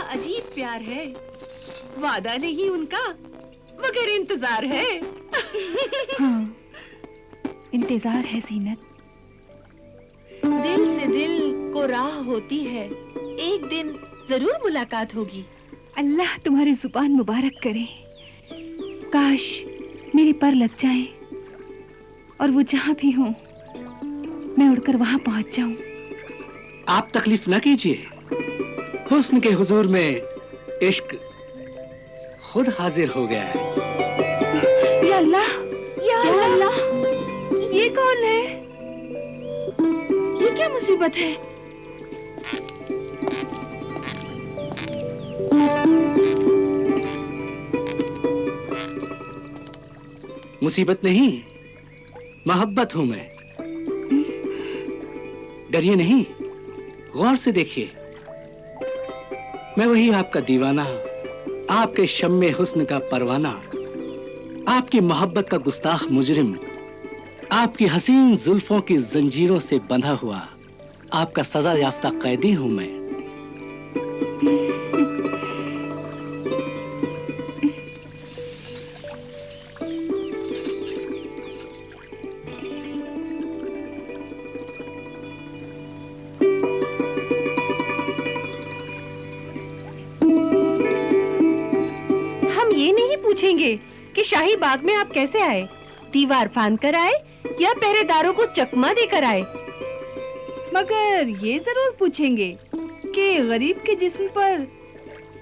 अजीब प्यार है। वादा नहीं उनका, मगर इंतजार है। हाँ, इंतजार है जीनत। दिल से दिल को राह होती है, एक दिन जरूर मुलाकात होगी। अल्लाह तुम्हारी जुबान मुबारक करे। काश मेरे पर लग जाए और वो जहां भी हो मैं उड़कर वहां पहुंच जाऊं। आप तकलीफ न कीजिए, हुस्न के हुजूर में इश्क खुद हाजिर हो गया है। या अल्लाह, या अल्लाह, ये कौन है? ये क्या मुसीबत है? मुसीबत नहीं, मोहब्बत हूं मैं। डरिए नहीं, गौर से देखिए। मैं वही आपका दीवाना, आपके शम्मे हुस्न का परवाना, आपकी मोहब्बत का गुस्ताख मुजरिम, आपकी हसीन जुल्फों की जंजीरों से बंधा हुआ आपका सजा याफ्ता कैदी हूं मैं। पूछेंगे कि शाही बाग में आप कैसे आए, दीवार फांद कर आए या पहरेदारों को चकमा देकर आए। मगर ये जरूर पूछेंगे कि गरीब के जिस्म पर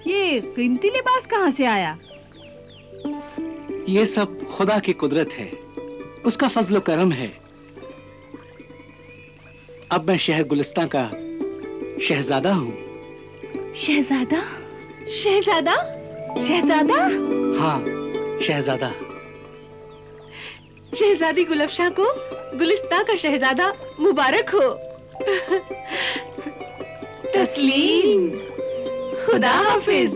ये कीमती लिबास कहाँ से आया। ये सब खुदा की कुदरत है, उसका फजल करम है। अब मैं शहर गुलिस्तां का शहजादा हूँ। शहजादा? शहजादा? शहजादा? हाँ, शहजादा। शहजादी गुलफशां को गुलिस्तां का शहजादा मुबारक हो। तस्लीम। खुदा हाफिज।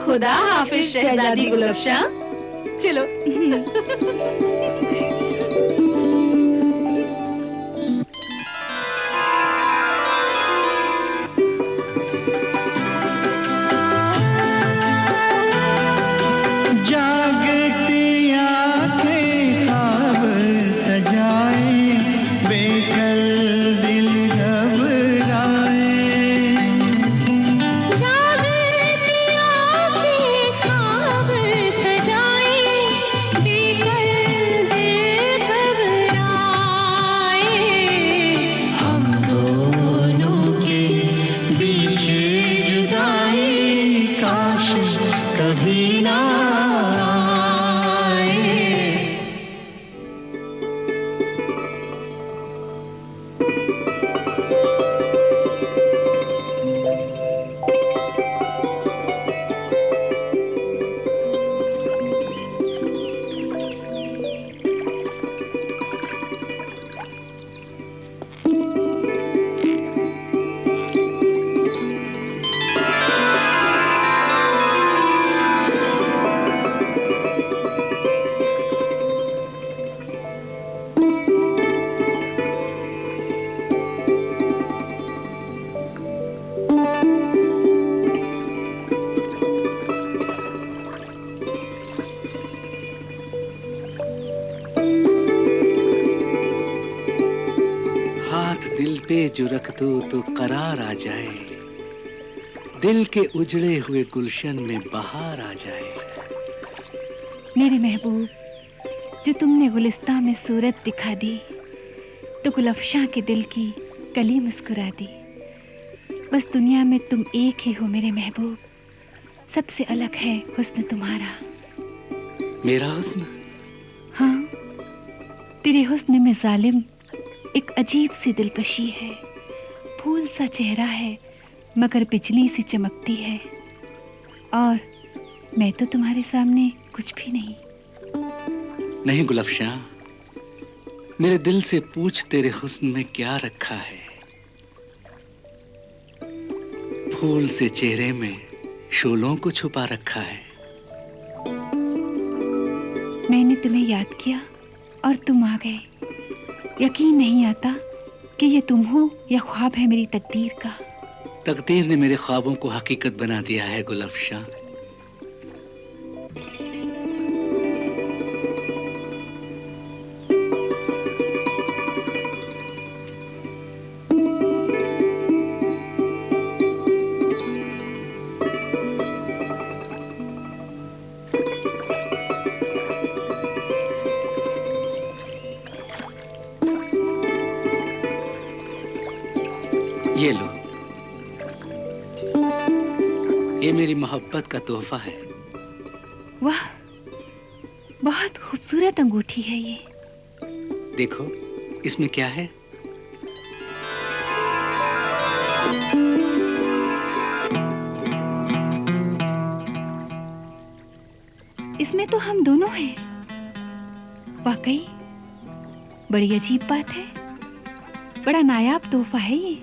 खुदा हाफिज शहजादी गुलफशां। चलो। दिल पे जो रख दो तो करार आ जाए, दिल के उजड़े हुए गुलशन में बहार आ जाए। मेरे महबूब, जो तुमने गुलिस्तां में सूरत दिखा दी तो गुलफशां के दिल की कली मुस्कुरा दी। बस दुनिया में तुम एक ही हो मेरे महबूब, सबसे अलग है हुस्न तुम्हारा। मेरा हुस्न? हाँ, तेरे हुस्न में जालिम एक अजीब सी दिलकशी है। फूल सा चेहरा है मगर बिजली सी चमकती है, और मैं तो तुम्हारे सामने कुछ भी नहीं। नहीं गुलफशां, मेरे दिल से पूछ तेरे हुस्न में क्या रखा है। फूल से चेहरे में शोलों को छुपा रखा है। मैंने तुम्हें याद किया और तुम आ गए। यकीन नहीं आता कि ये तुम हो या ख्वाब है मेरी तकदीर का। तकदीर ने मेरे ख्वाबों को हकीकत बना दिया है गुलफशां। ये लो, ये मेरी मोहब्बत का तोहफा है। वाह, बहुत खूबसूरत अंगूठी है ये। देखो इसमें क्या है। इसमें तो हम दोनों हैं। वाकई बड़ी अजीब बात है। बड़ा नायाब तोहफा है ये।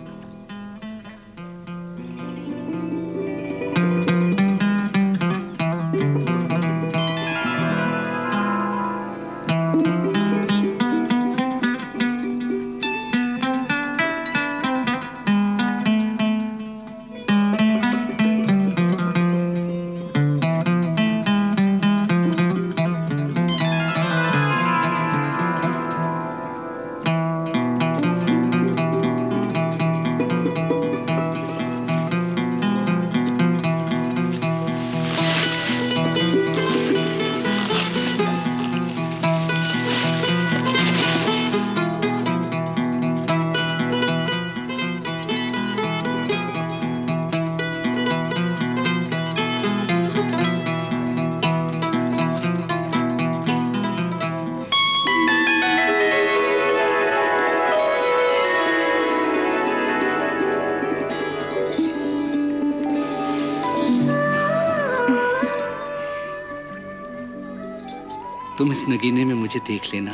तुम इस नगीने में मुझे देख लेना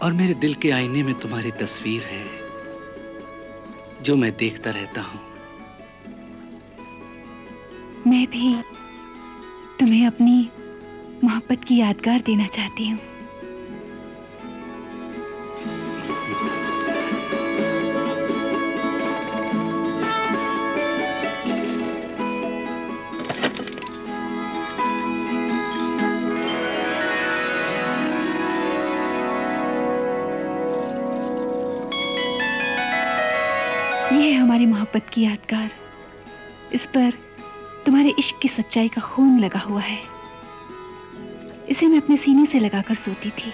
और मेरे दिल के आईने में तुम्हारी तस्वीर है जो मैं देखता रहता हूं। मैं भी तुम्हें अपनी मोहब्बत की यादगार देना चाहती हूँ। ये है हमारी मोहब्बत की यादगार। इस पर तुम्हारे इश्क की सच्चाई का खून लगा हुआ है। इसे मैं अपने सीने से लगाकर सोती थी।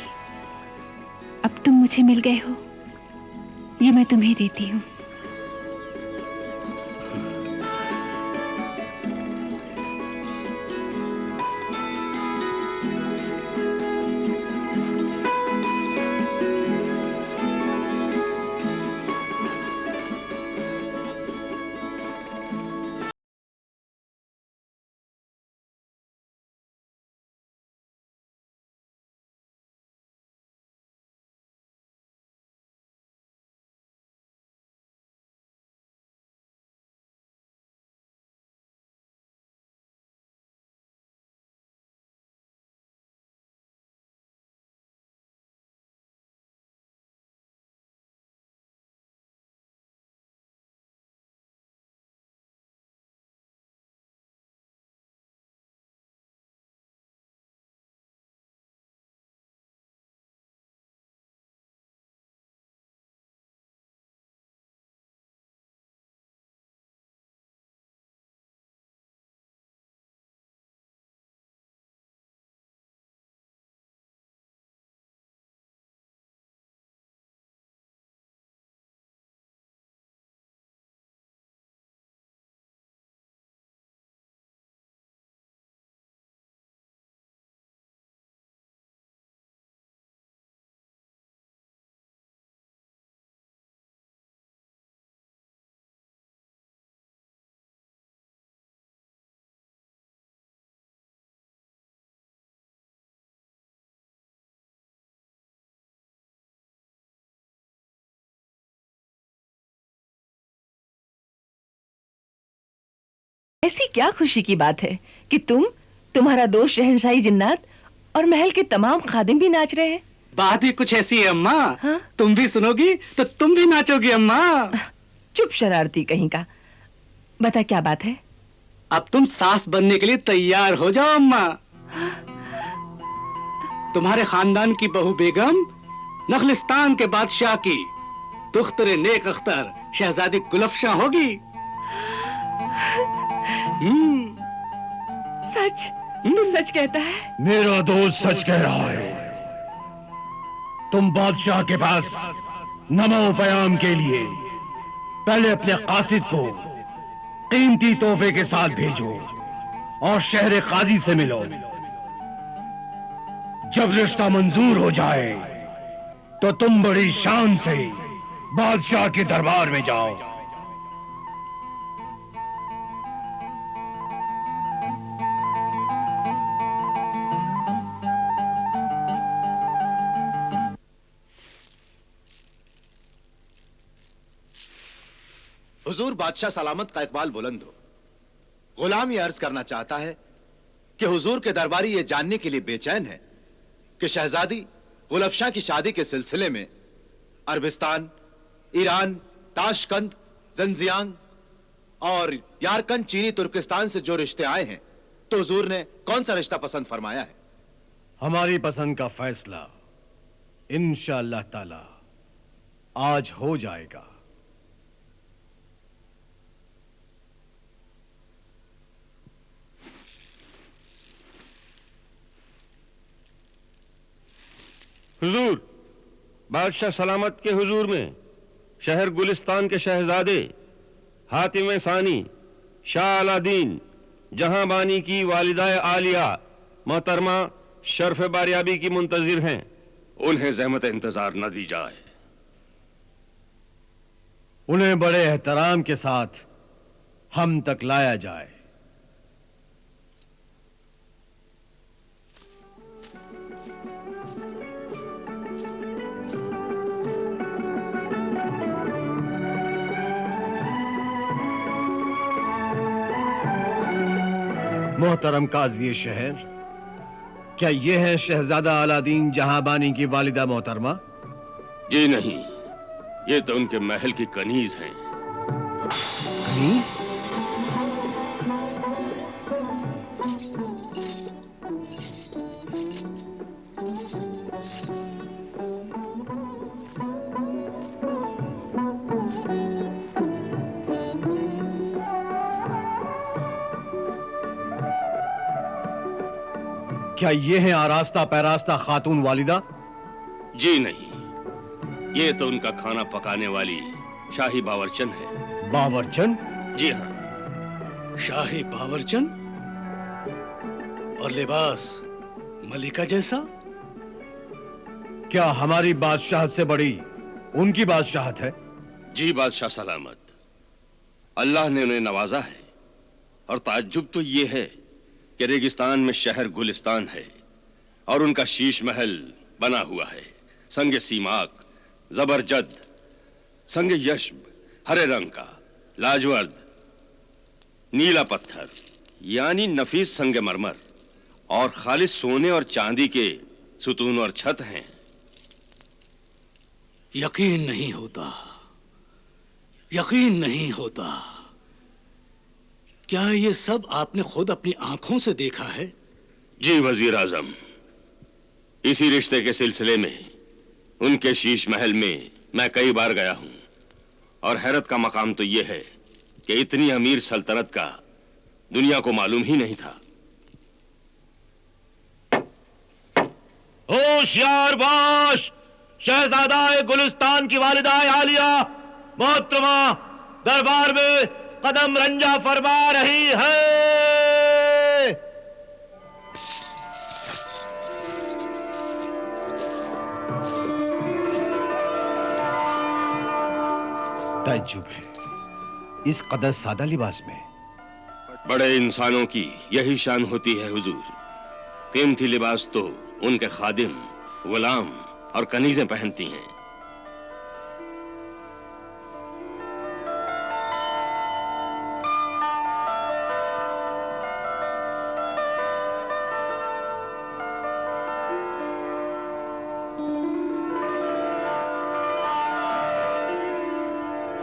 अब तुम मुझे मिल गए हो, ये मैं तुम्हें देती हूँ। ऐसी क्या खुशी की बात है कि तुम्हारा दोस्त शहंशाही जिन्नात और महल के तमाम खादिम भी नाच रहे हैं। बात ही कुछ ऐसी है अम्मा। हाँ? तुम भी सुनोगी तो तुम भी नाचोगी अम्मा। चुप शरारती कहीं का। बता क्या बात है? अब तुम सास बनने के लिए तैयार हो जाओ अम्मा। तुम्हारे खानदान की बहू बेगम नखलिस्तान के बादशाह की दुख्तरे नेक अख्तर शहजादी गुलफशां होगी। सच? तू सच कहता है? मेरा दोस्त सच कह रहा है। तुम बादशाह के पास नमो पयाम के लिए पहले अपने कासिद को कीमती तोहफे के साथ भेजो और शहर काजी से मिलो। जब रिश्ता मंजूर हो जाए तो तुम बड़ी शान से बादशाह के दरबार में जाओ। हुजूर बादशाह सलामत का इकबाल बुलंद हो। गुलाम ये अर्ज करना चाहता है कि हुजूर के दरबारी ये जानने के लिए बेचैन है कि शहजादी गुलफशां की शादी के सिलसिले में अरबिस्तान, ईरान, ताशकंद, जंजियांग और यारकंद चीनी तुर्किस्तान से जो रिश्ते आए हैं, तो हुजूर ने कौन सा रिश्ता पसंद फरमाया है? हमारी पसंद का फैसला इंशाअल्लाह ताला आज हो जाएगा। हुजूर, बादशाह सलामत के हुजूर में शहर गुलिस्तान के शहजादे हातिम सानी शाह अलादीन जहां बानी की वालिदाए आलिया मोहतरमा शर्फ बारियाबी की मुंतजिर हैं। उन्हें ज़हमत इंतजार न दी जाए। उन्हें बड़े एहतराम के साथ हम तक लाया जाए। मोहतरम काजी शहर, क्या ये है शहजादा अलादीन जहांबानी की वालिदा मोहतरमा? जी नहीं, ये तो उनके महल की कनीज हैं। कनीज? क्या ये है आरास्ता पैरास्ता खातून वालिदा? जी नहीं, ये तो उनका खाना पकाने वाली शाही बावर्चन है। बावर्चन? जी हाँ। शाही बावर्चन और लिबास मलिका जैसा? क्या हमारी बादशाहत से बड़ी उनकी बादशाहत है? जी बादशाह सलामत, अल्लाह ने उन्हें नवाजा है। और ताज्जुब तो ये है कि रेगिस्तान में शहर गुलिस्तान है और उनका शीश महल बना हुआ है, संग सीमाक, जबरजद, संग यशब, हरे रंग का, लाजवर्द, नीला पत्थर यानी नफीस संगमरमर और खालिस सोने और चांदी के सुतून और छत हैं। यकीन नहीं होता, यकीन नहीं होता। क्या ये सब आपने खुद अपनी आंखों से देखा है? जी वजीर आजम, इसी रिश्ते के सिलसिले में उनके शीश महल में मैं कई बार गया हूं और हैरत का मकाम तो यह है कि इतनी अमीर सल्तनत का दुनिया को मालूम ही नहीं था। होशियार बाश, शहजादा गुलिस्तान की वालिदा आलिया मोहतरमा दरबार में कदम रंजा फरमा रही है। ताज्जुब है इस कदर सादा लिबास में। बड़े इंसानों की यही शान होती है हुजूर। कीमती लिबास तो उनके खादिम, गुलाम और कनीजें पहनती हैं।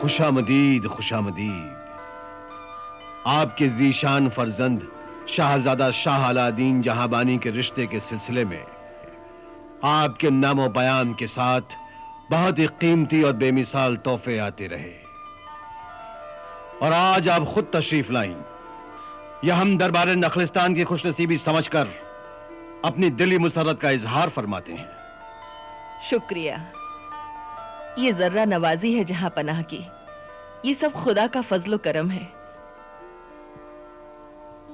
खुशामदीद खुशामदीद। आपके ज़ीशान फर्जंद शाहजादा शाह अलादीन जहांबानी के रिश्ते के सिलसिले में आपके नामो बयान के साथ बहुत ही कीमती और बेमिसाल तोहफे आते रहे, और आज आप खुद तशरीफ लाईं। यह हम दरबार नखलिस्तान की खुशनसीबी समझकर अपनी दिली मुसर्रत का इजहार फरमाते हैं। शुक्रिया। ये जर्रा नवाजी है जहां पनाह की। ये सब खुदा का फजलो करम है,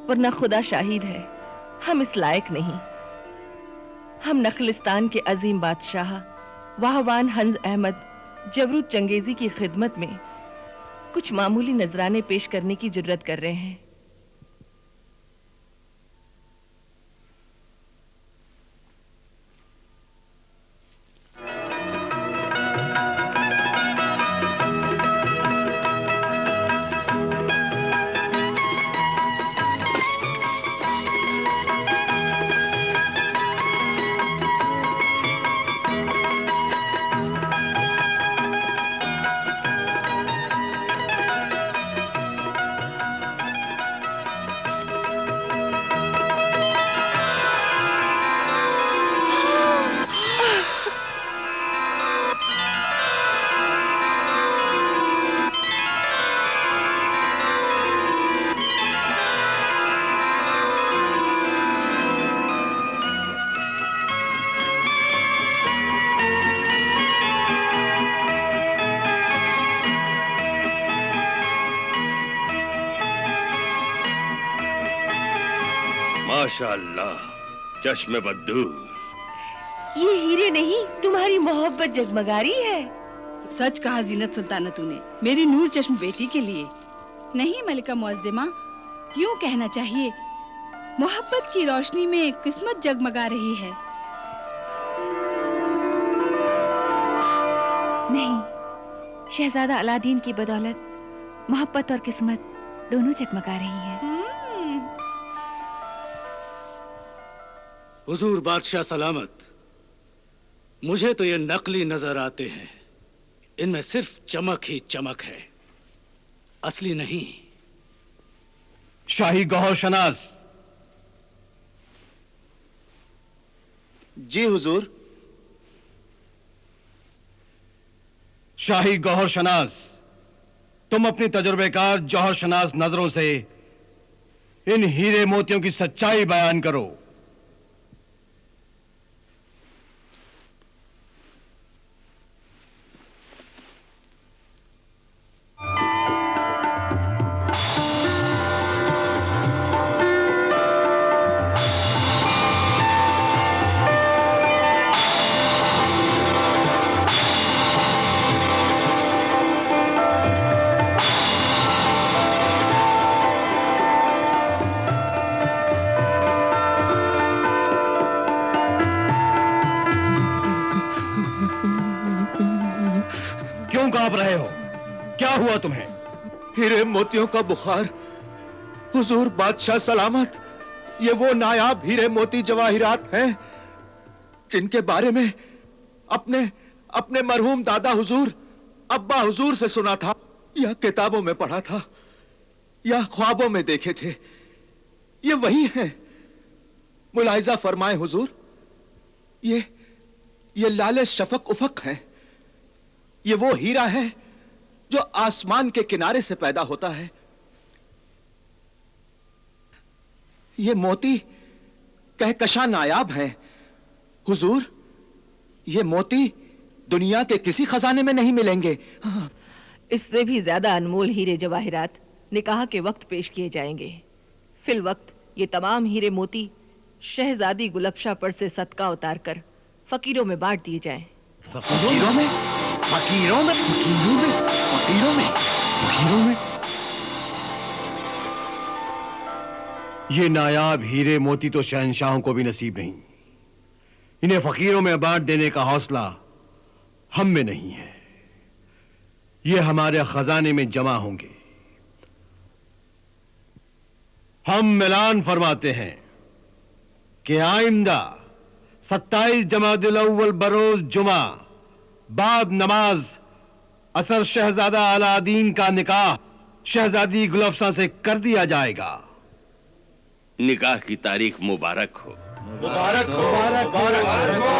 वरना खुदा शाहिद है हम इस लायक नहीं। हम नखलिस्तान के अजीम बादशाह वाहवान हंज अहमद जबरूद चंगेजी की खिदमत में कुछ मामूली नजराने पेश करने की जुर्रत कर रहे हैं। माशाअल्लाह, चश्मे बद्दूर। ये हीरे नहीं, तुम्हारी मोहब्बत जगमगा रही है। सच कहा जीनत सुल्ताना तूने, मेरी नूर चश्म बेटी के लिए। नहीं मलिका मुअज्जिमा, यूं कहना चाहिए मोहब्बत की रोशनी में किस्मत जगमगा रही है। नहीं, शहजादा अलादीन की बदौलत मोहब्बत और किस्मत दोनों जगमगा रही हैं। हुजूर बादशाह सलामत। मुझे तो ये नकली नजर आते हैं, इनमें सिर्फ चमक ही चमक है, असली नहीं। शाही गौहर शनास। जी हुजूर। शाही गौहर शनास, तुम अपनी तजुर्बेकार जौहर शनास नजरों से इन हीरे मोतियों की सच्चाई बयान करो। क्यों कांप रहे हो? क्या हुआ तुम्हें? हीरे मोतियों का बुखार। हुजूर बादशाह सलामत, ये वो नायाब हीरे मोती जवाहिरात हैं जिनके बारे में अपने अपने मरहूम दादा हुजूर, अब्बा हुजूर से सुना था, या किताबों में पढ़ा था, या ख्वाबों में देखे थे। ये वही हैं। मुलाहिजा फरमाए हुजूर, ये लाले शफक उफक हैं। ये वो हीरा है जो आसमान के किनारे से पैदा होता है। ये मोती कहकशां नायाब हैं हुजूर। ये मोती दुनिया के किसी खजाने में नहीं मिलेंगे। इससे भी ज्यादा अनमोल हीरे जवाहिरात निकाह के वक्त पेश किए जाएंगे। फिल वक्त ये तमाम हीरे मोती शहजादी गुलबशा पर से सदका उतार कर फकीरों में बांट दिए जाएं। फकीरों में? फकीरों में? फकीरों में? फकीरों में? फकीरों में? ये नायाब हीरे मोती तो शहंशाहों को भी नसीब नहीं। इन्हें फकीरों में बांट देने का हौसला हम में नहीं है। ये हमारे खजाने में जमा होंगे। हम ऐलान फरमाते हैं कि आइंदा 27 जमादुल अव्वल बरोज जुमा बाद नमाज असर शहजादा अलादीन का निकाह शहजादी गुलफ्सा से कर दिया जाएगा। निकाह की तारीख मुबारक हो। मुबारक हो, मुबारक हो।